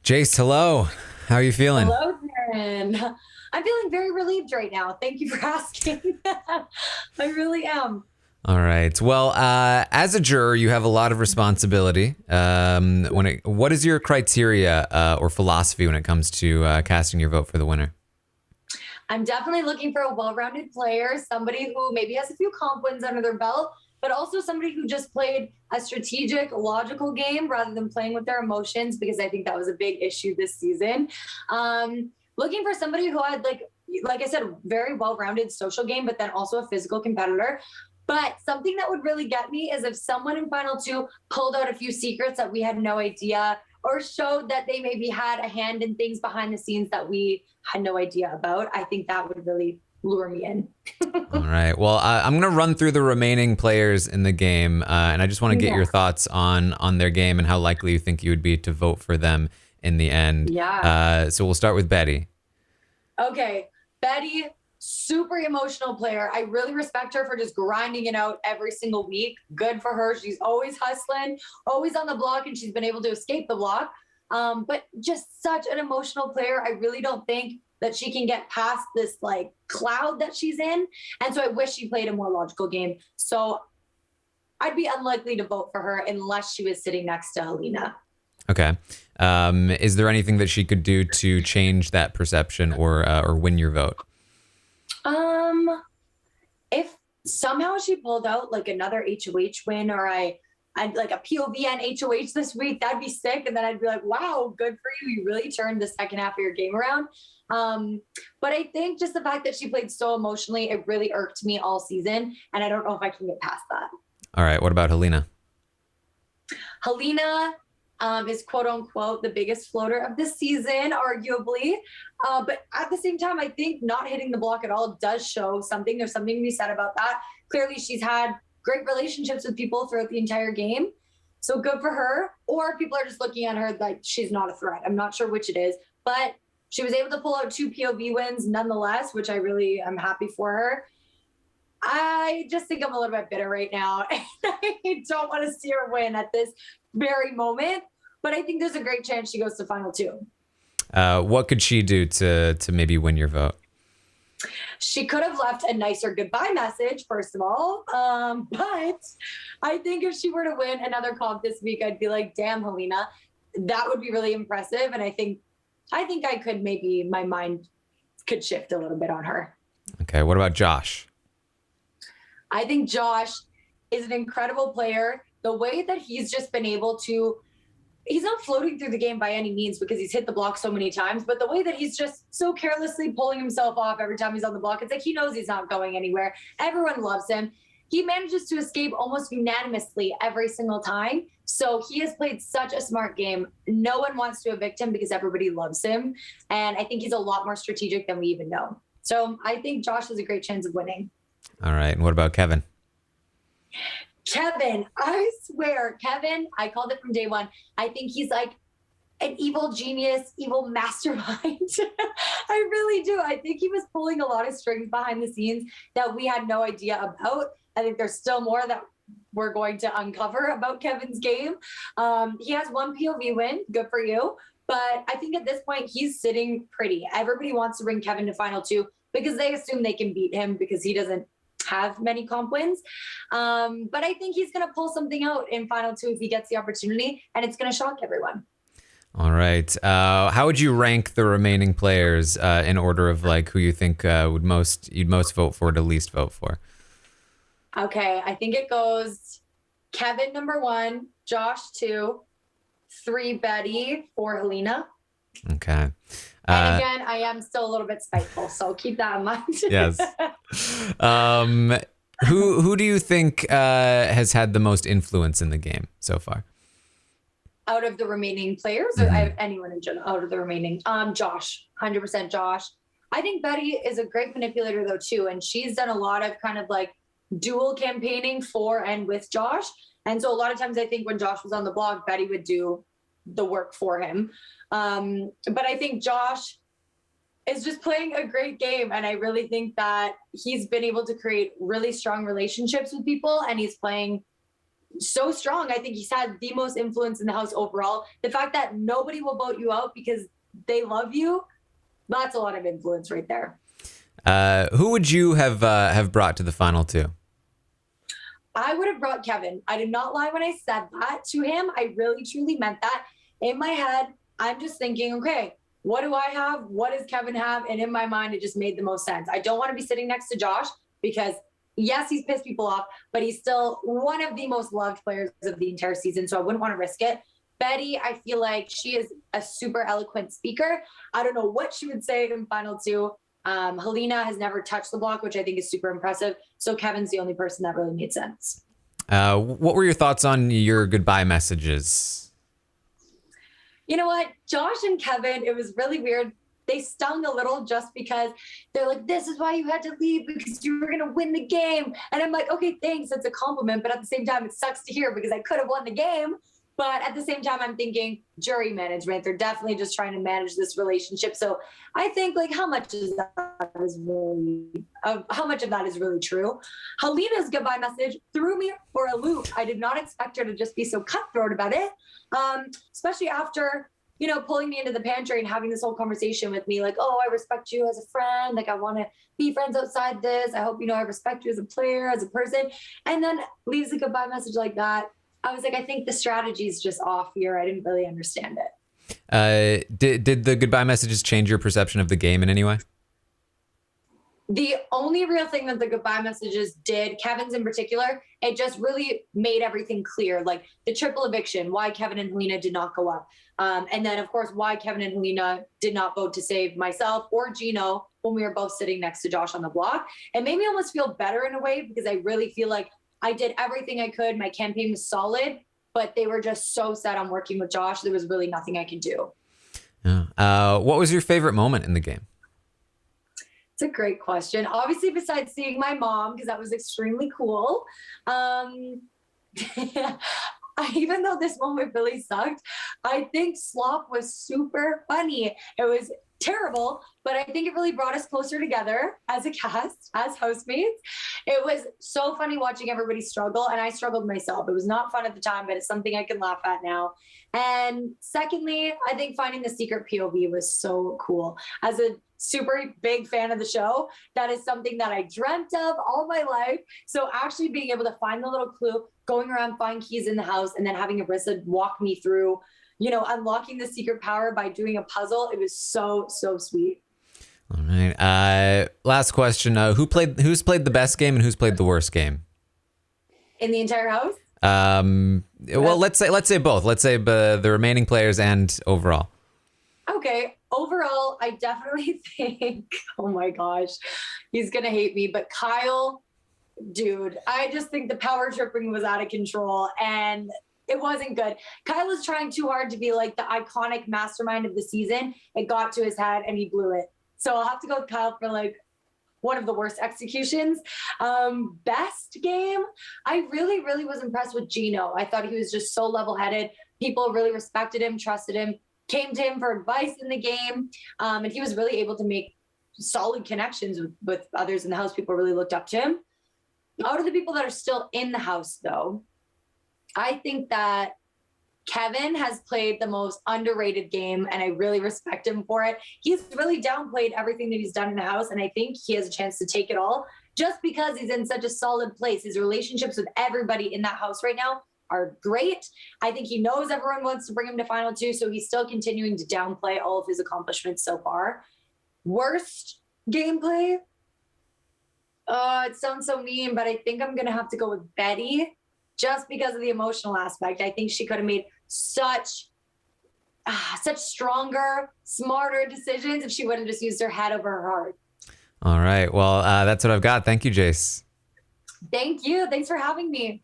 Jace, hello. How are you feeling? Hello, Taran. I'm feeling very relieved right now. Thank you for asking. I really am. All right. Well, as a juror, you have a lot of responsibility. What is your criteria or philosophy when it comes to casting your vote for the winner? I'm definitely looking for a well-rounded player, somebody who maybe has a few comp wins under their belt, but also somebody who just played a strategic, logical game rather than playing with their emotions, because I think that was a big issue this season. Looking for somebody who had like I said, very well-rounded social game, but then also a physical competitor. But something that would really get me is if someone in final two pulled out a few secrets that we had no idea, or showed that they maybe had a hand in things behind the scenes that we had no idea about. I think that would really lure me in. All right. Well, I'm going to run through the remaining players in the game, and I just want to get your Yeah. thoughts on their game and how likely you think you would be to vote for them in the end. Yeah. So we'll start with Betty. Okay. Betty, super emotional player. I really respect her for just grinding it out every single week. Good for her. She's always hustling, always on the block, and she's been able to escape the block. But just such an emotional player. I really don't think that she can get past this like cloud that she's in. And so I wish she played a more logical game. So I'd be unlikely to vote for her unless she was sitting next to Helena. Okay. Is there anything that she could do to change that perception or win your vote? Um, if somehow she pulled out like another HOH win, or I'd like a POVN HOH this week, that'd be sick. And then I'd be like, wow, good for you. You really turned the second half of your game around. But I think just the fact that she played so emotionally, it really irked me all season. And I don't know if I can get past that. All right. What about Helena? Helena is quote unquote the biggest floater of the season, arguably. But at the same time, I think not hitting the block at all does show something. There's something to be said about that. Clearly, she's had great relationships with people throughout the entire game. So good for her. Or people are just looking at her like she's not a threat. I'm not sure which it is. But she was able to pull out 2 POV wins nonetheless, which I really am happy for her. I just think I'm a little bit bitter right now. I don't want to see her win at this very moment, but I think there's a great chance she goes to final two. What could she do to maybe win your vote? She could have left a nicer goodbye message, first of all. But I think if she were to win another comp this week, I'd be like, damn, Helena, that would be really impressive. And I think I could, maybe my mind could shift a little bit on her. Okay. What about Josh? I think Josh is an incredible player. The way that he's just been able to, he's not floating through the game by any means because he's hit the block so many times, but the way that he's just so carelessly pulling himself off every time he's on the block, it's like he knows he's not going anywhere. Everyone loves him. He manages to escape almost unanimously every single time. So he has played such a smart game. No one wants to evict him because everybody loves him. And I think he's a lot more strategic than we even know. So I think Josh has a great chance of winning. All right. And what about Kevin? Kevin, I swear, Kevin, I called it from day one. I think he's like an evil genius, evil mastermind. I really do. I think he was pulling a lot of strings behind the scenes that we had no idea about. I think there's still more that we're going to uncover about Kevin's game. He has 1 POV win. Good for you. But I think at this point, he's sitting pretty. Everybody wants to bring Kevin to final two because they assume they can beat him because he doesn't have many comp wins. But I think he's going to pull something out in final two if he gets the opportunity, and it's going to shock everyone. All right. How would you rank the remaining players in order of like who you think you'd most vote for to least vote for? Okay, I think it goes Kevin number 1, Josh 2, 3 Betty, 4 Helena. Okay. And again, I am still a little bit spiteful, so keep that in mind. Yes. Who do you think has had the most influence in the game so far? Out of the remaining players, or anyone in general, out of the remaining, Josh, 100% Josh. I think Betty is a great manipulator though too, and she's done a lot of kind of like dual campaigning for and with Josh. And so a lot of times I think when Josh was on the block, Betty would do the work for him. But I think Josh is just playing a great game. And I really think that he's been able to create really strong relationships with people, and he's playing so strong. I think he's had the most influence in the house overall. The fact that nobody will vote you out because they love you, that's a lot of influence right there. Who would you have brought to the final two? I would have brought Kevin. I did not lie when I said that to him. I really, truly meant that. In my head, I'm just thinking, okay, what do I have? What does Kevin have? And in my mind, it just made the most sense. I don't want to be sitting next to Josh because, yes, he's pissed people off, but he's still one of the most loved players of the entire season. So I wouldn't want to risk it. Betty, I feel like she is a super eloquent speaker. I don't know what she would say in final two. Helena has never touched the block, which I think is super impressive. So Kevin's the only person that really made sense. What were your thoughts on your goodbye messages? You know what? Josh and Kevin, it was really weird. They stung a little just because they're like, this is why you had to leave, because you were going to win the game. And I'm like, okay, thanks. That's a compliment. But at the same time, it sucks to hear because I could have won the game. But at the same time, I'm thinking jury management. They're definitely just trying to manage this relationship. So I think, like, how much of that is really true? Helena's goodbye message threw me for a loop. I did not expect her to just be so cutthroat about it, especially after, you know, pulling me into the pantry and having this whole conversation with me, like, oh, I respect you as a friend. Like, I want to be friends outside this. I hope you know I respect you as a player, as a person. And then leaves a goodbye message like that. I was like, I think the strategy is just off here. I didn't really understand it. Did the goodbye messages change your perception of the game in any way? The only real thing that the goodbye messages did, Kevin's in particular, it just really made everything clear. Like the triple eviction, why Kevin and Helena did not go up. And then, of course, why Kevin and Helena did not vote to save myself or Gino when we were both sitting next to Josh on the block. It made me almost feel better in a way because I really feel like I did everything I could. My campaign was solid, but they were just so set on working with Josh. There was really nothing I could do. Yeah. What was your favorite moment in the game? It's a great question. Obviously, besides seeing my mom, because that was extremely cool. Even though this moment really sucked, I think Slop was super funny. It was terrible, but I think it really brought us closer together as a cast, as housemates. It was so funny watching everybody struggle, and I struggled myself. It was not fun at the time, but it's something I can laugh at now. And secondly, I think finding the secret POV was so cool. As a super big fan of the show, that is something that I dreamt of all my life. So actually being able to find the little clue, going around, find keys in the house, and then having Arissa walk me through, you know, unlocking the secret power by doing a puzzle. It was so, so sweet. All right. Last question. Who's played the best game and who's played the worst game? In the entire house? Well, let's say both. Let's say the remaining players and overall. Okay. Overall, I definitely think, oh my gosh, he's going to hate me, but Kyle, dude, I just think the power tripping was out of control and it wasn't good. Kyle was trying too hard to be like the iconic mastermind of the season. It got to his head and he blew it. So I'll have to go with Kyle for like one of the worst executions. Best game, I really, really was impressed with Gino. I thought he was just so level-headed. People really respected him, trusted him, came to him for advice in the game. And he was really able to make solid connections with others in the house. People really looked up to him. Out of the people that are still in the house, though, I think that Kevin has played the most underrated game, and I really respect him for it. He's really downplayed everything that he's done in the house, and I think he has a chance to take it all just because he's in such a solid place. His relationships with everybody in that house right now are great. I think he knows everyone wants to bring him to final two, so he's still continuing to downplay all of his accomplishments so far. Worst gameplay? It sounds so mean, but I think I'm going to have to go with Betty just because of the emotional aspect. I think she could have made such stronger, smarter decisions if she would have just used her head over her heart. All right. Well, that's what I've got. Thank you, Jace. Thank you. Thanks for having me.